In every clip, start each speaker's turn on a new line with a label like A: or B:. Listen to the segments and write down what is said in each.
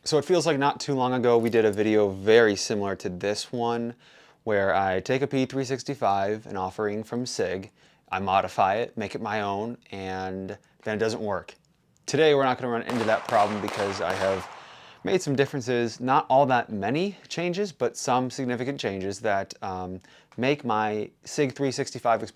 A: So it feels like not too long ago we did a video very similar to this one where I take a P365, an offering from Sig, I modify it, make it my own, and then it doesn't work. Today we're not going to run into that problem because I have made some differences, not all that many changes, but some significant changes that make my Sig 365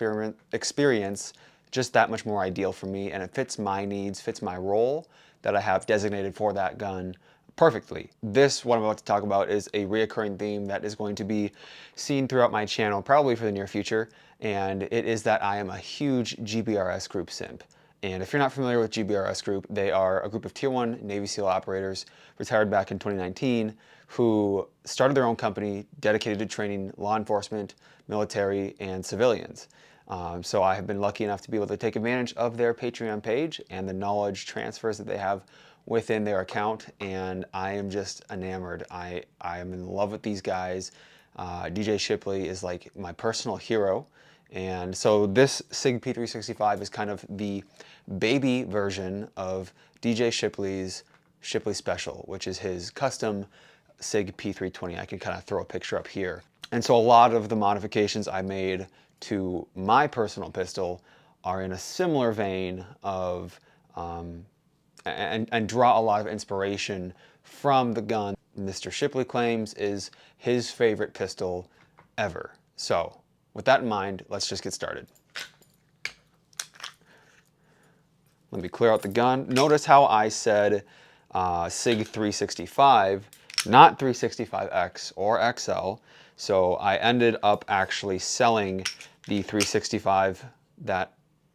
A: experience just that much more ideal for me, and it fits my needs, fits my role that I have designated for that gun perfectly. This, what I'm about to talk about, is a reoccurring theme that is going to be seen throughout my channel, probably for the near future, and it is that I am a huge GBRS Group simp. And if you're not familiar with GBRS Group, they are a group of Tier 1 Navy SEAL operators, retired back in 2019, who started their own company dedicated to training law enforcement, military, and civilians. So I have been lucky enough to be able to take advantage of their Patreon page and the knowledge transfers that they have within their account, and I am just enamored. I am in love with these guys. DJ Shipley is like my personal hero, and so this Sig P365 is kind of the baby version of DJ Shipley's Shipley Special, which is his custom Sig P320. I can kind of throw a picture up here. And so a lot of the modifications I made to my personal pistol are in a similar vein of and draw a lot of inspiration from the gun Mr. Shipley claims is his favorite pistol ever. So with that in mind, let's just get started. Let me clear out the gun. Notice how I said Sig 365, not 365X or XL. So I ended up actually selling the 365 that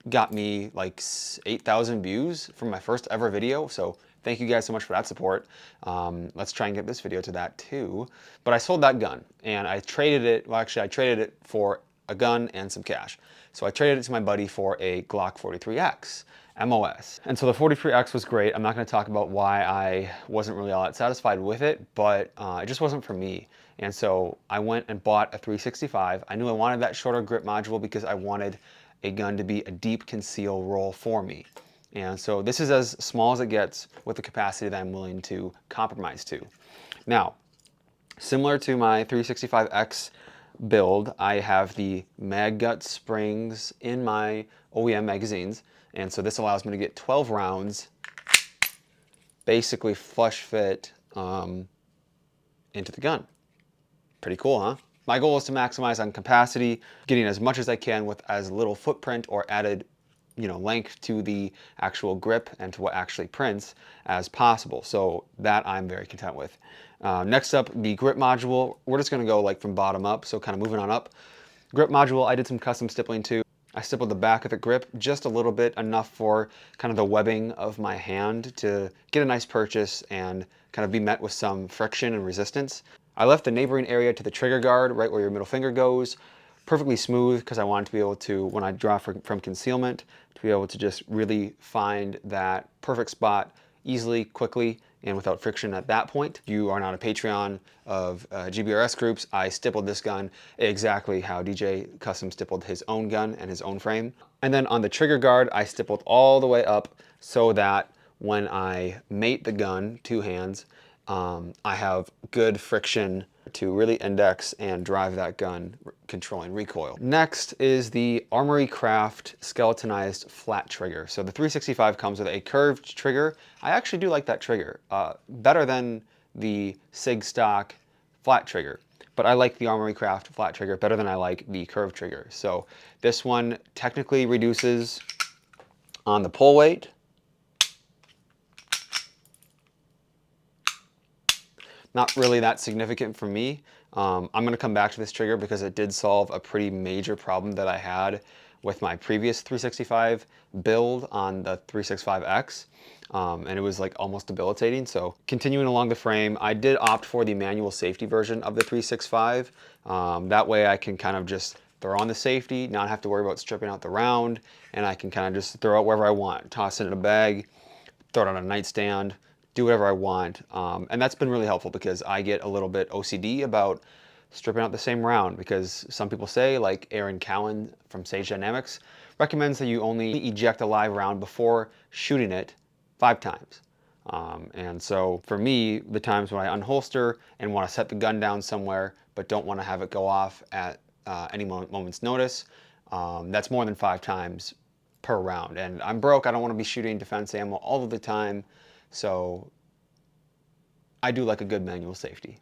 A: got me like 8,000 views from my first ever video. So thank you guys so much for that support. Let's try and get this video to that too. But I sold that gun and I traded it, well actually I traded it for a gun and some cash. So I traded it to my buddy for a Glock 43X. MOS. And so the 43X was great. I'm not going to talk about why I wasn't really all that satisfied with it, but it just wasn't for me. And so I went and bought a 365. I knew I wanted that shorter grip module because I wanted a gun to be a deep conceal roll for me. And so this is as small as it gets with the capacity that I'm willing to compromise to. Now, similar to my 365X build, I have the mag gut springs in my OEM magazines, and so this allows me to get 12 rounds basically flush fit into the gun. Pretty cool, huh? My goal is to maximize on capacity, getting as much as I can with as little footprint or added length to the actual grip and to what actually prints as possible. So that I'm very content with. Next up, the grip module. We're just gonna go like from bottom up, so kind of moving on up. Grip module, I did some custom stippling too. I stippled the back of the grip just a little bit, enough for kind of the webbing of my hand to get a nice purchase and kind of be met with some friction and resistance. I left the neighboring area to the trigger guard, right where your middle finger goes, perfectly smooth because I wanted to be able to, when I draw from concealment, to be able to just really find that perfect spot easily, quickly, and without friction at that point. If you are not a Patreon of GBRS Groups, I stippled this gun exactly how DJ Custom stippled his own gun and his own frame. And then on the trigger guard, I stippled all the way up so that when I mate the gun, two hands, I have good friction to really index and drive that gun, controlling recoil. Next is the Armory Craft skeletonized flat trigger. So the 365 comes with a curved trigger. I actually do like that trigger, better than the Sig stock flat trigger. But I like the Armory Craft flat trigger better than I like the curved trigger. So this one technically reduces on the pull weight. Not really that significant for me. I'm gonna come back to this trigger because it did solve a pretty major problem that I had with my previous 365 build on the 365X. And it was like almost debilitating. So continuing along the frame, I did opt for the manual safety version of the 365. That way I can kind of just throw on the safety, not have to worry about stripping out the round, and I can kind of just throw it wherever I want, toss it in a bag, throw it on a nightstand, do whatever I want. And that's been really helpful because I get a little bit OCD about stripping out the same round, because some people say, like Aaron Cowan from Sage Dynamics, recommends that you only eject a live round before shooting it 5 times. And so for me, the times when I unholster and want to set the gun down somewhere, but don't want to have it go off at any moment's notice, that's more than 5 times per round. And I'm broke. I don't want to be shooting defense ammo all of the time. So I do like a good manual safety.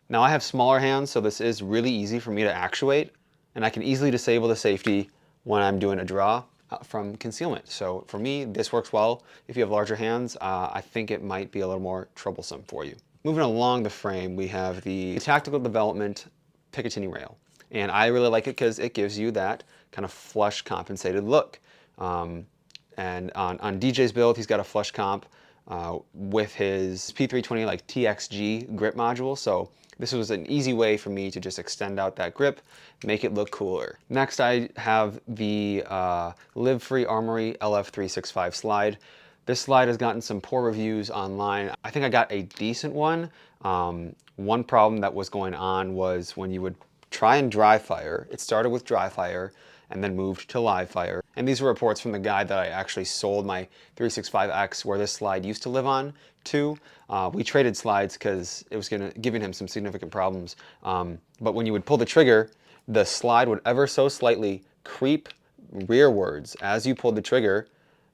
A: Now I have smaller hands, so this is really easy for me to actuate, and I can easily disable the safety when I'm doing a draw from concealment. So for me, this works well. If you have larger hands, I think it might be a little more troublesome for you. Moving along the frame, we have the Tactical Development Picatinny rail. And I really like it because it gives you that kind of flush compensated look. And on DJ's build, he's got a flush comp with his P320 like TXG grip module. So this was an easy way for me to just extend out that grip, make it look cooler. Next, I have the Live Free Armory LF365 slide. This slide has gotten some poor reviews online. I think I got a decent one. One problem that was going on was when you would try and dry fire, it started with dry fire and then moved to live fire. And these were reports from the guy that I actually sold my 365X, where this slide used to live on, to. We traded slides because it was giving him some significant problems. But when you would pull the trigger, the slide would ever so slightly creep rearwards as you pulled the trigger,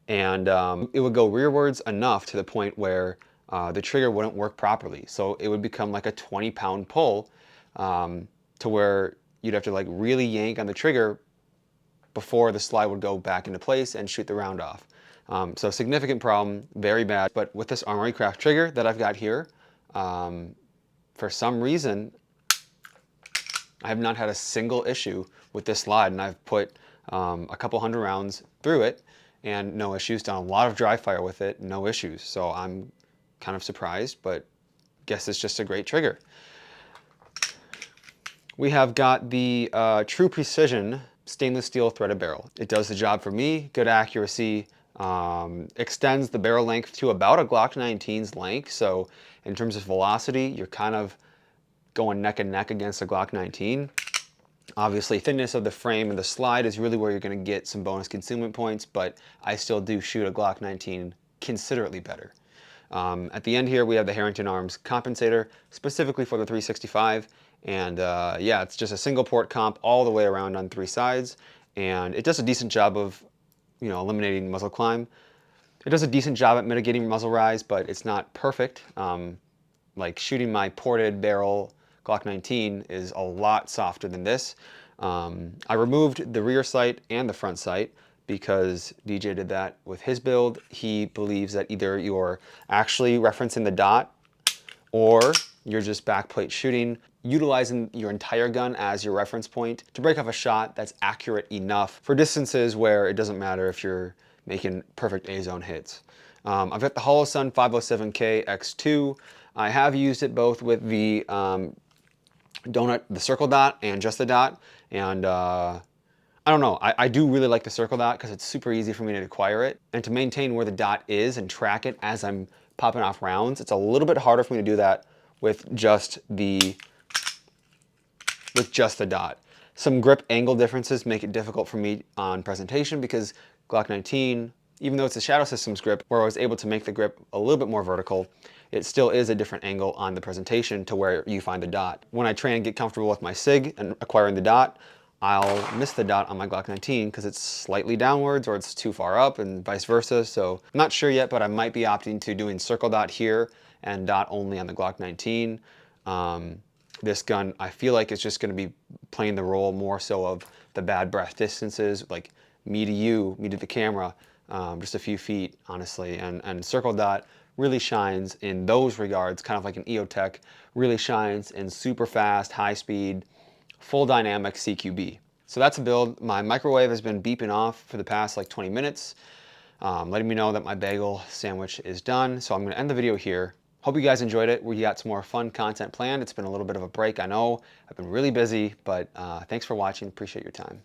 A: and it would go rearwards enough to the point where the trigger wouldn't work properly. So it would become like a 20-pound pull, to where you'd have to like really yank on the trigger before the slide would go back into place and shoot the round off. So significant problem, very bad. But with this Armory Craft trigger that I've got here, for some reason, I have not had a single issue with this slide, and I've put a couple hundred rounds through it and no issues. Done a lot of dry fire with it, no issues. So I'm kind of surprised, but guess it's just a great trigger. We have got the True Precision stainless steel threaded barrel. It does the job for me, good accuracy, extends the barrel length to about a Glock 19's length. So in terms of velocity, you're kind of going neck and neck against a Glock 19. Obviously, thickness of the frame and the slide is really where you're going to get some bonus concealment points, but I still do shoot a Glock 19 considerably better. At the end here, we have the Harrington Arms compensator, specifically for the 365. And yeah, it's just a single port comp all the way around on 3 sides. And it does a decent job of, eliminating muzzle climb. It does a decent job at mitigating muzzle rise, but it's not perfect. Like shooting my ported barrel Glock 19 is a lot softer than this. I removed the rear sight and the front sight because DJ did that with his build. He believes that either you're actually referencing the dot or you're just backplate shooting, utilizing your entire gun as your reference point to break off a shot that's accurate enough for distances where it doesn't matter if you're making perfect A-zone hits. I've got the Holosun 507K X2. I have used it both with the circle dot and just the dot, and I don't know, I do really like the circle dot because it's super easy for me to acquire it, and to maintain where the dot is and track it as I'm popping off rounds. It's a little bit harder for me to do that with just the dot. Some grip angle differences make it difficult for me on presentation because Glock 19, even though it's a Shadow Systems grip where I was able to make the grip a little bit more vertical, it still is a different angle on the presentation to where you find the dot. When I try and get comfortable with my SIG and acquiring the dot, I'll miss the dot on my Glock 19 because it's slightly downwards or it's too far up and vice versa. So I'm not sure yet, but I might be opting to doing circle dot here and dot only on the Glock 19. This gun, I feel like it's just going to be playing the role more so of the bad breath distances, like me to you, me to the camera, just a few feet, honestly. And circle dot really shines in those regards, kind of like an EOTech, really shines in super fast, high speed, full dynamic CQB. So that's a build. My microwave has been beeping off for the past like 20 minutes, letting me know that my bagel sandwich is done. So I'm going to end the video here. Hope you guys enjoyed it. We got some more fun content planned. It's been a little bit of a break, I know. I've been really busy, but thanks for watching. Appreciate your time.